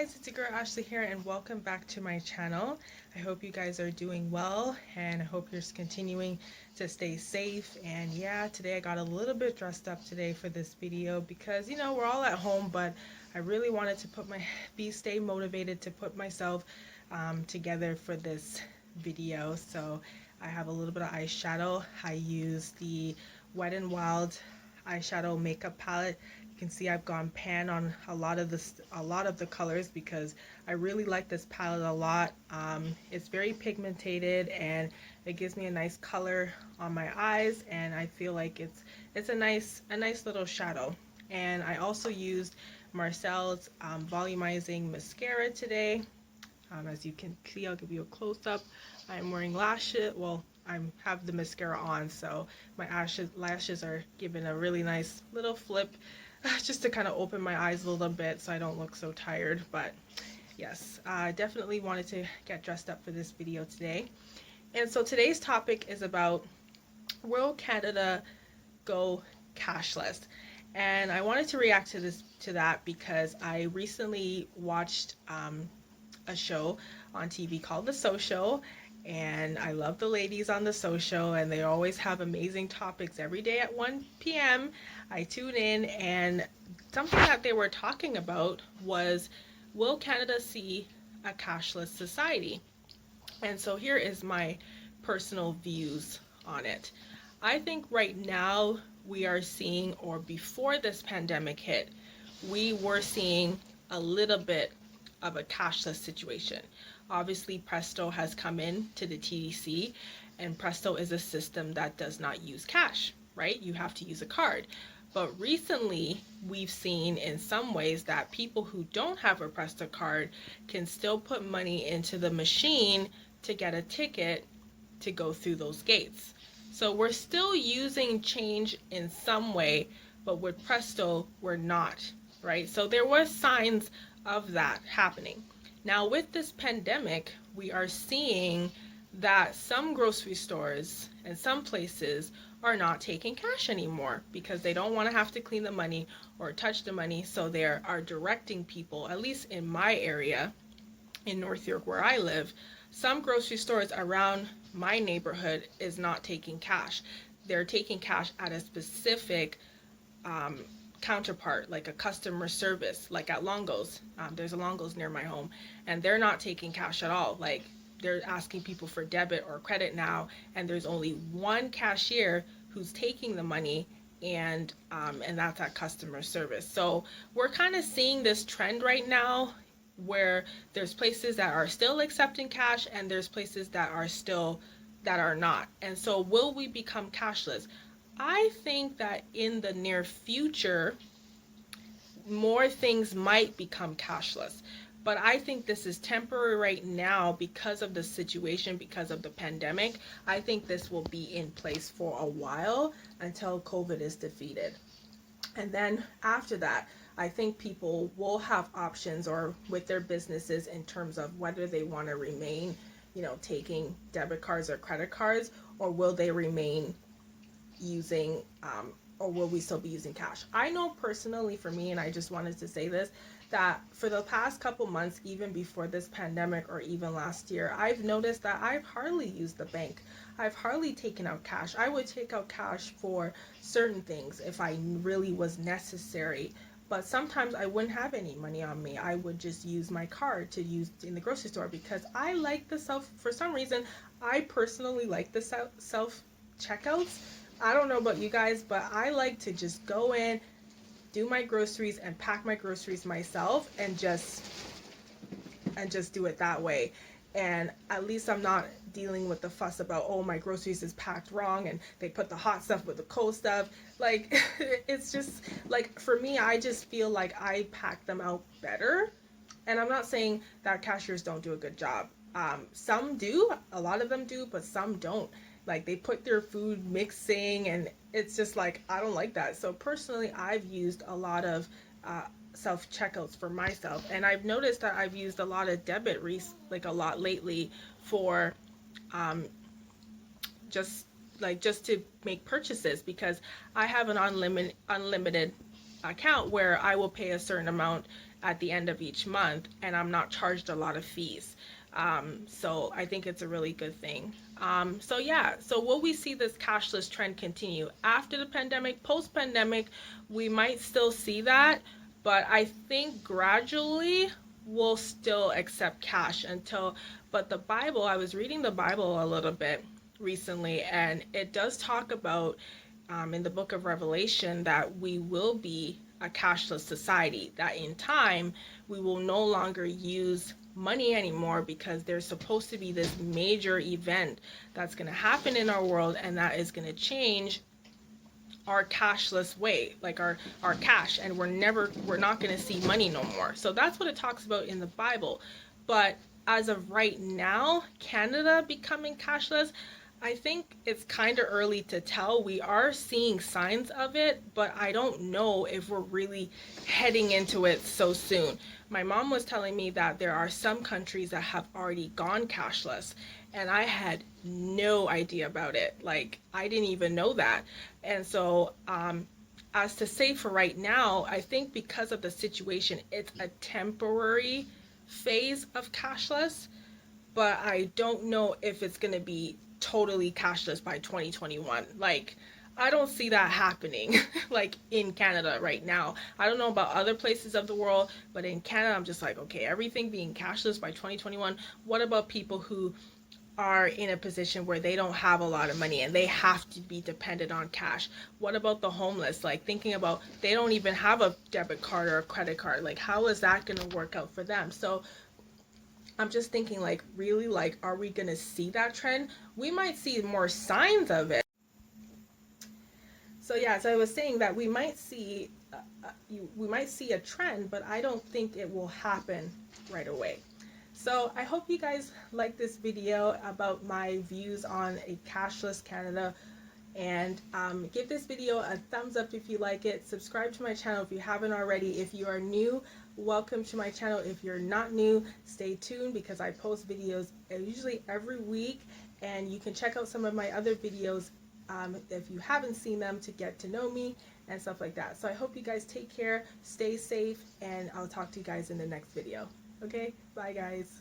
guys, it's your girl Ashley here and welcome back to my channel. I hope you guys are doing well and I hope you're continuing to stay safe. And yeah, today I got a little bit dressed up today for this video because we're all at home, but I really wanted to stay motivated to put myself together for this video. So I have a little bit of eyeshadow. I use the Wet n Wild eyeshadow makeup palette. You can see I've gone pan on a lot of the colors because I really like this palette a lot. It's very pigmented and it gives me a nice color on my eyes, and I feel like it's a nice little shadow. And I also used Marcel's volumizing mascara today. As you can see, I'll give you a close-up. I'm wearing lashes. Well, I have the mascara on, so my lashes are given a really nice little flip just to kind of open my eyes a little bit so I don't look so tired. But yes, I definitely wanted to get dressed up for this video today. And so today's topic is about, will Canada go cashless? And I wanted to react to that because I recently watched a show on TV called The Social, and I love the ladies on The Social, and they always have amazing topics every day at 1 p.m. I tune in, and something that they were talking about was, will Canada see a cashless society? And so here is my personal views on it. I think right now we are seeing, or before this pandemic hit, we were seeing a little bit of a cashless situation. Obviously, Presto has come in to the TDC, and Presto is a system that does not use cash, right? You have to use a card. But recently, we've seen in some ways that people who don't have a Presto card can still put money into the machine to get a ticket to go through those gates. So we're still using change in some way, but with Presto, we're not, right? So there were signs of that happening. Now with this pandemic, we are seeing that some grocery stores and some places are not taking cash anymore because they don't want to have to clean the money or touch the money. So they are directing people, at least in my area, in North York where I live, some grocery stores around my neighborhood is not taking cash. They're taking cash at a specific counterpart, like a customer service, like at Longo's. There's a Longo's near my home, and they're not taking cash at all. Like, they're asking people for debit or credit now, and there's only one cashier who's taking the money, and that's at customer service. So we're kind of seeing this trend right now where there's places that are still accepting cash and there's places that are not. And so will we become cashless? I think that in the near future, more things might become cashless. But I think this is temporary right now because of the situation, because of the pandemic. I think this will be in place for a while until COVID is defeated. And then after that, I think people will have options or with their businesses in terms of whether they want to remain, taking debit cards or credit cards, or will they remain using or will we still be using cash? I know personally for me, and I just wanted to say this, that for the past couple months, even before this pandemic or even last year, I've noticed that I've hardly used the bank. I've hardly taken out cash. I would take out cash for certain things if I really was necessary, but sometimes I wouldn't have any money on me. I would just use my card to use in the grocery store because I like for some reason, I personally like the self checkouts. I don't know about you guys, but I like to just go in, do my groceries, and pack my groceries myself and just do it that way. And at least I'm not dealing with the fuss about, oh, my groceries is packed wrong and they put the hot stuff with the cold stuff. Like, it's just like, for me, I just feel like I pack them out better. And I'm not saying that cashiers don't do a good job. Some do, a lot of them do, but some don't. Like, they put their food mixing, and it's just like, I don't like that. So personally, I've used a lot of self-checkouts for myself, and I've noticed that I've used a lot of debit like a lot lately for just to make purchases, because I have an unlimited account where I will pay a certain amount at the end of each month, and I'm not charged a lot of fees. So I think it's a really good thing. So yeah, so will we see this cashless trend continue after the pandemic? Post pandemic, we might still see that, but I think gradually we'll still accept cash until, but the Bible, I was reading the Bible a little bit recently, and it does talk about in the book of Revelation that we will be a cashless society, that in time we will no longer use money anymore because there's supposed to be this major event that's going to happen in our world, and that is going to change our cashless way, like our cash, and we're not going to see money no more. So that's what it talks about in the Bible. But as of right now, Canada becoming cashless, I think it's kind of early to tell. We are seeing signs of it, but I don't know if we're really heading into it so soon. My mom was telling me that there are some countries that have already gone cashless, and I had no idea about it. Like, I didn't even know that. And so, as to say for right now, I think because of the situation, it's a temporary phase of cashless, but I don't know if it's going to be totally cashless by 2021. Like, I don't see that happening like in Canada right now. I don't know about other places of the world, but in Canada, I'm just like, okay, everything being cashless by 2021. What about people who are in a position where they don't have a lot of money and they have to be dependent on cash? What about the homeless? Like, thinking about, they don't even have a debit card or a credit card. Like, how is that going to work out for them? So I'm just thinking, like, really, like, are we going to see that trend? We might see more signs of it. So yeah, so I was saying that we might see a trend, but I don't think it will happen right away. So I hope you guys like this video about my views on a cashless Canada, and give this video a thumbs up if you like it. Subscribe to my channel if you haven't already. If you are new, welcome to my channel. If you're not new, stay tuned because I post videos usually every week, and you can check out some of my other videos if you haven't seen them to get to know me and stuff like that. So I hope you guys take care, stay safe, and I'll talk to you guys in the next video. Okay, bye guys.